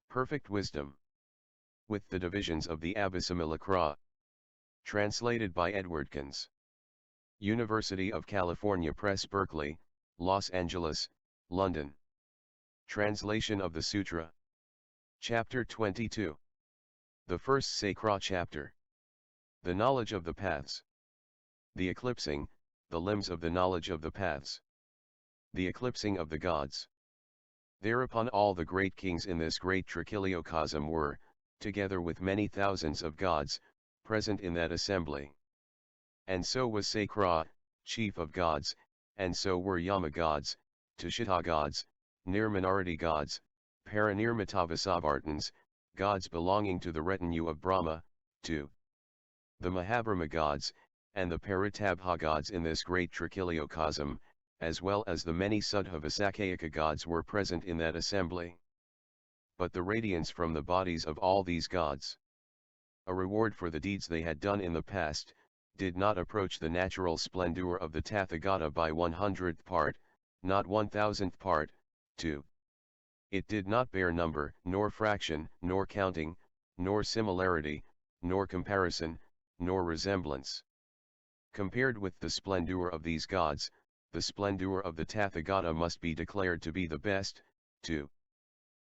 Perfect wisdom. With the divisions of the SAKRA. Translated by Edward Conze. University of California Press, Berkeley, Los Angeles, London. Translation of the Sutra. Chapter 22. The first SAKRA chapter. The knowledge of the paths. The eclipsing, the limbs of the knowledge of the paths. The eclipsing of the gods. Thereupon all the great kings in this great trichiliocosm were, together with many thousands of gods, present in that assembly. And so was SAKRA, chief of gods, and so were yama gods, tushita gods, nirmanarati gods, parinirmitavasavartins, gods belonging to the retinue of Brahma, 2. The mahabrahma gods, and the parittabha gods in this great trichiliocosm, as well as the many suddhavasakayika gods were present in that assembly. But the radiance from the bodies of all these gods, a reward for the deeds they had done in the past, did not approach the natural splendour of the tathagata by 100th part, not 1000th part, 2. It did not bear number, nor fraction, nor counting, nor similarity, nor comparison, nor resemblance. Compared with the splendour of these gods, the splendour of the tathagata must be declared to be the best, 2.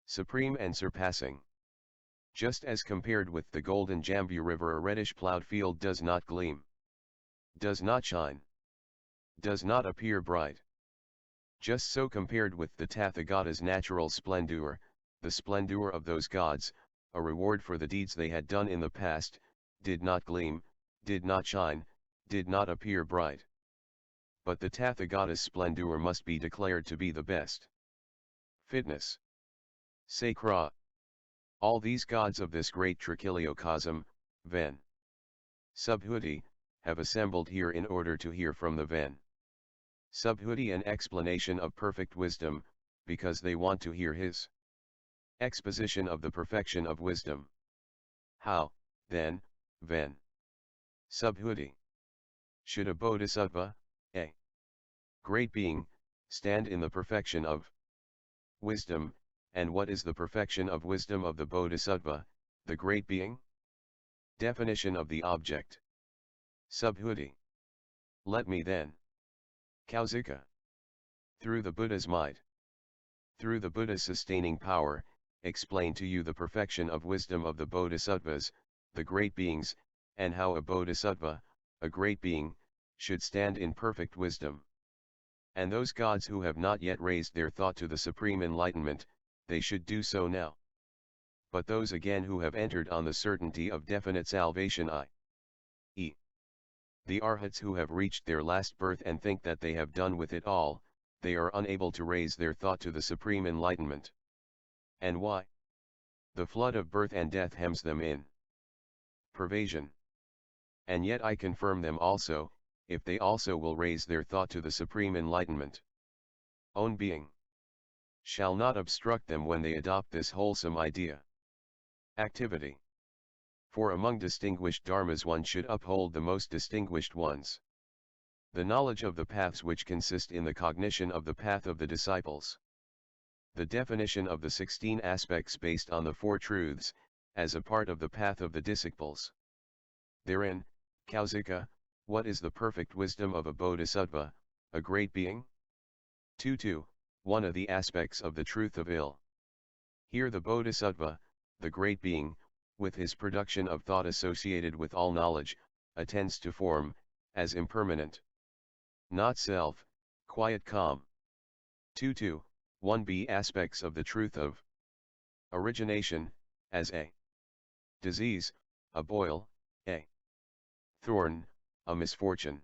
Supreme and surpassing. Just as compared with the golden jambu river, a reddish ploughed field does not gleam, does not shine, does not appear bright. Just so compared with the tathagata's natural splendour, the splendour of those gods, a reward for the deeds they had done in the past, did not gleam, did not shine, did not appear bright. But the tathagata's splendour must be declared to be the best. Fitness. SAKRA. All these gods of this great trichiliocosm, Ven. Subhuti, have assembled here in order to hear from the Ven. Subhuti an explanation of perfect wisdom, because they want to hear his exposition of the perfection of wisdom. How, then, Ven. Subhuti. Should a bodhisattva, a great being, stand in the perfection of wisdom, and what is the perfection of wisdom of the bodhisattva, the great being? Definition of the object. Subhuti. Let me then, Kausika, through the Buddha's might, through the Buddha's sustaining power, explain to you the perfection of wisdom of the bodhisattvas, the great beings, and how a bodhisattva, a great being, should stand in perfect wisdom. And those gods who have not yet raised their thought to the supreme enlightenment, they should do so now. But those again who have entered on the certainty of definite salvation, i.e. the arhats who have reached their last birth and think that they have done with it all, they are unable to raise their thought to the supreme enlightenment. And why? The flood of birth and death hems them in pervasion. And yet I confirm them also, if they also will raise their thought to the supreme enlightenment. Own being shall not obstruct them when they adopt this wholesome idea. Activity. For among distinguished dharmas one should uphold the most distinguished ones. The knowledge of the paths which consist in the cognition of the path of the disciples. The definition of the 16 aspects based on the 4 truths, as a part of the path of the disciples. Therein, Kausika, what is the perfect wisdom of a bodhisattva, a great being? 2. One of the aspects of the truth of ill. Here the bodhisattva, the great being, with his production of thought associated with all knowledge, attends to form, as impermanent. Not self, quiet calm. 2. 1b aspects of the truth of origination, as a disease, a boil, a thorn, a misfortune.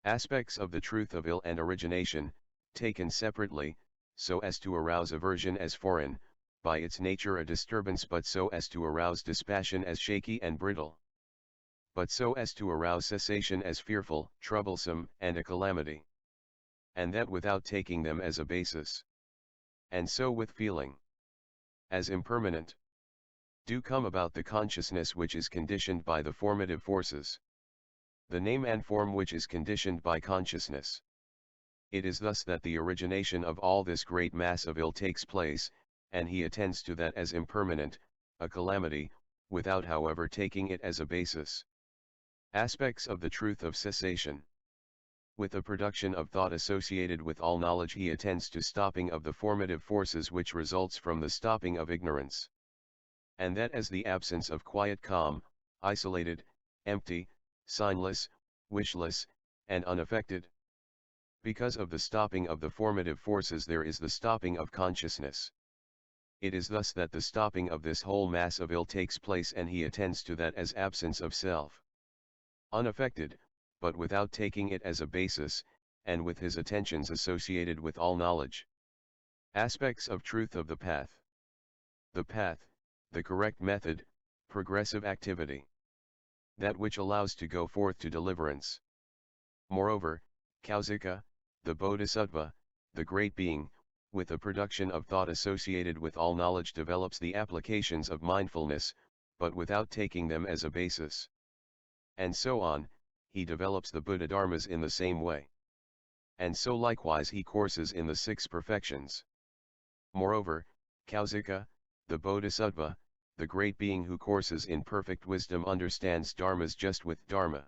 Aspects of the truth of ill and origination, taken separately, so as to arouse aversion as foreign, by its nature a disturbance, but so as to arouse dispassion as shaky and brittle. But so as to arouse cessation as fearful, troublesome, and a calamity. And that without taking them as a basis. And so with feeling, as impermanent, do come about the consciousness which is conditioned by the formative forces. The name and form which is conditioned by consciousness. It is thus that the origination of all this great mass of ill takes place, and he attends to that as impermanent, a calamity, without however taking it as a basis. Aspects of the truth of cessation. With the production of thought associated with all knowledge, he attends to stopping of the formative forces which results from the stopping of ignorance. And that as the absence of quiet, calm, isolated, empty, signless, wishless, and unaffected. Because of the stopping of the formative forces there is the stopping of consciousness. It is thus that the stopping of this whole mass of ill takes place, and he attends to that as absence of self. Unaffected, but without taking it as a basis, and with his attentions associated with all knowledge. Aspects of truth of the path. The path, the correct method, progressive activity. That which allows to go forth to deliverance. Moreover, Kausika, the Bodhisattva, the great being, with the production of thought associated with all knowledge develops the applications of mindfulness, but without taking them as a basis. And so on, he develops the Buddha Dharmas in the same way. And so likewise he courses in the 6 perfections. Moreover, Kausika, the Bodhisattva, the great being who courses in perfect wisdom, understands dharmas just with dharma.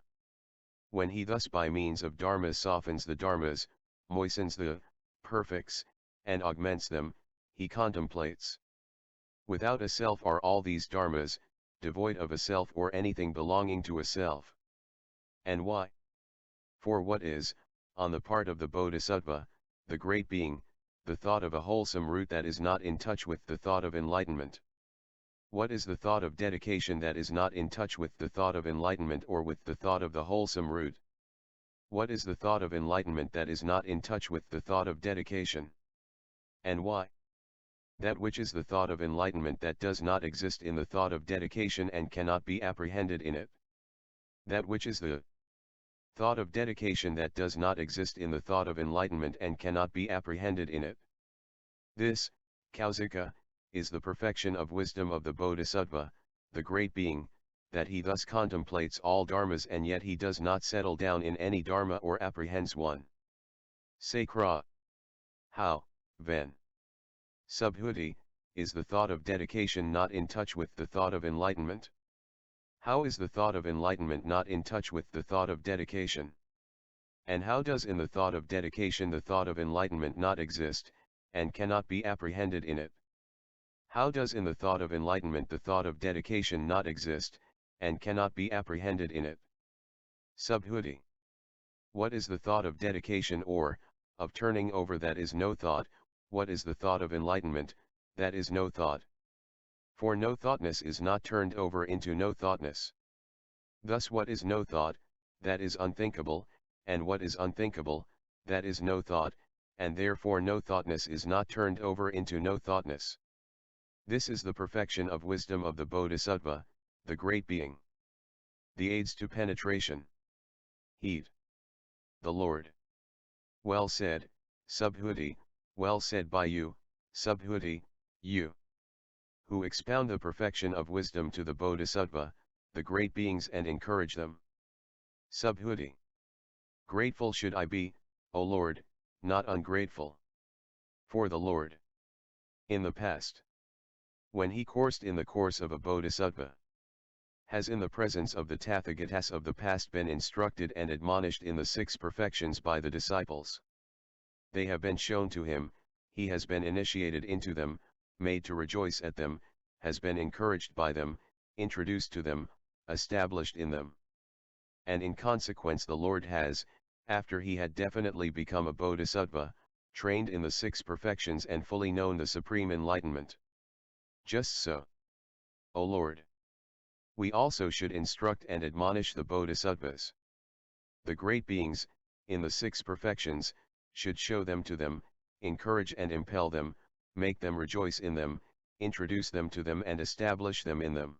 When he thus by means of dharmas softens the dharmas, moistens the perfects, and augments them, he contemplates. Without a self are all these dharmas, devoid of a self or anything belonging to a self. And why? For what is, on the part of the Bodhisattva, the great being, the thought of a wholesome root that is not in touch with the thought of enlightenment? What is the thought of dedication that is not in touch with the thought of enlightenment or with the thought of the wholesome root? What is the thought of enlightenment that is not in touch with the thought of dedication? And why? That which is the thought of enlightenment that does not exist in the thought of dedication and cannot be apprehended in it. That which is the thought of dedication that does not exist in the thought of enlightenment and cannot be apprehended in it. This, Kausika, is the perfection of wisdom of the Bodhisattva, the great being, that he thus contemplates all dharmas and yet he does not settle down in any dharma or apprehends one. SAKRA. How, then? Subhuti, is the thought of dedication not in touch with the thought of enlightenment? How is the thought of enlightenment not in touch with the thought of dedication? And how does in the thought of dedication the thought of enlightenment not exist, and cannot be apprehended in it? How does in the thought of enlightenment the thought of dedication not exist, and cannot be apprehended in it? Subhuti. What is the thought of dedication or, of turning over that is no thought? What is the thought of enlightenment, that is no thought? For no thoughtness is not turned over into no thoughtness. Thus what is no thought, that is unthinkable, and what is unthinkable, that is no thought, and therefore no thoughtness is not turned over into no thoughtness. This is the perfection of wisdom of the Bodhisattva, the great being. The aids to penetration. Heed. The Lord. Well said, Subhuti, well said by you, Subhuti, you who expound the perfection of wisdom to the Bodhisattva, the great beings, and encourage them. Subhuti. Grateful should I be, O Lord, not ungrateful. For the Lord, in the past, when he coursed in the course of a Bodhisattva, has in the presence of the tathagatas of the past been instructed and admonished in the 6 perfections by the disciples. They have been shown to him, he has been initiated into them, made to rejoice at them, has been encouraged by them, introduced to them, established in them. And in consequence the Lord has, after he had definitely become a Bodhisattva, trained in the 6 perfections and fully known the supreme enlightenment. Just so, O Lord, we also should instruct and admonish the Bodhisattvas. The great beings, in the 6 perfections, should show them to them, encourage and impel them, make them rejoice in them, introduce them to them and establish them in them.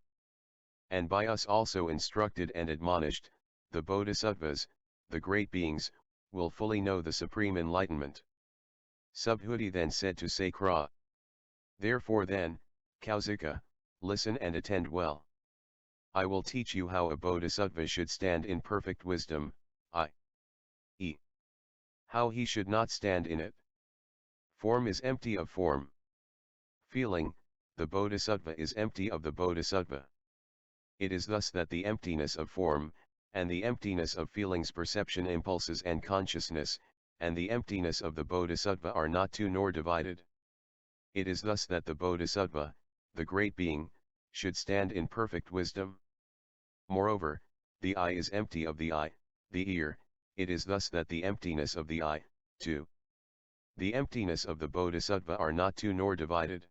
And by us also instructed and admonished, the Bodhisattvas, the great beings, will fully know the supreme enlightenment. Subhuti then said to SAKRA. Therefore then, Kausika, listen and attend well. I will teach you how a Bodhisattva should stand in perfect wisdom, i.e. how he should not stand in it. Form is empty of form. feeling, the bodhisattva is empty of the bodhisattva. It is thus that the emptiness of form, and the emptiness of feelings, perception, impulses and consciousness, and the emptiness of the bodhisattva are not two nor divided. It is thus that the bodhisattva, the great being, should stand in perfect wisdom. Moreover, the eye is empty of the eye, the ear, it is thus that the emptiness of the eye, too, the emptiness of the bodhisattva are not two nor divided.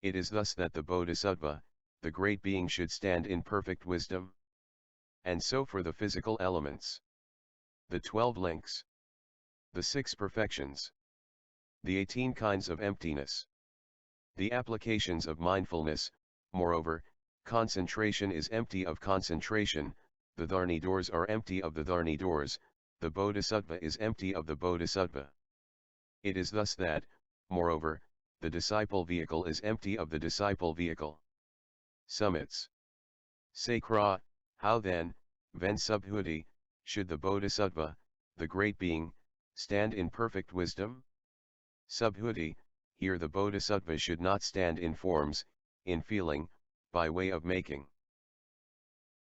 It is thus that the bodhisattva, the great being, should stand in perfect wisdom. And so for the physical elements, the 12 links, the 6 perfections, the 18 kinds of emptiness, the applications of mindfulness. Moreover, concentration is empty of concentration, the dharni doors are empty of the dharni doors, the bodhisattva is empty of the bodhisattva. It is thus that, moreover, the disciple vehicle is empty of the disciple vehicle. Summits. SAKRA. How then, Ven Subhuti, should the bodhisattva, the great being, stand in perfect wisdom? Subhuti, here the bodhisattva should not stand in forms, in feeling, by way of making.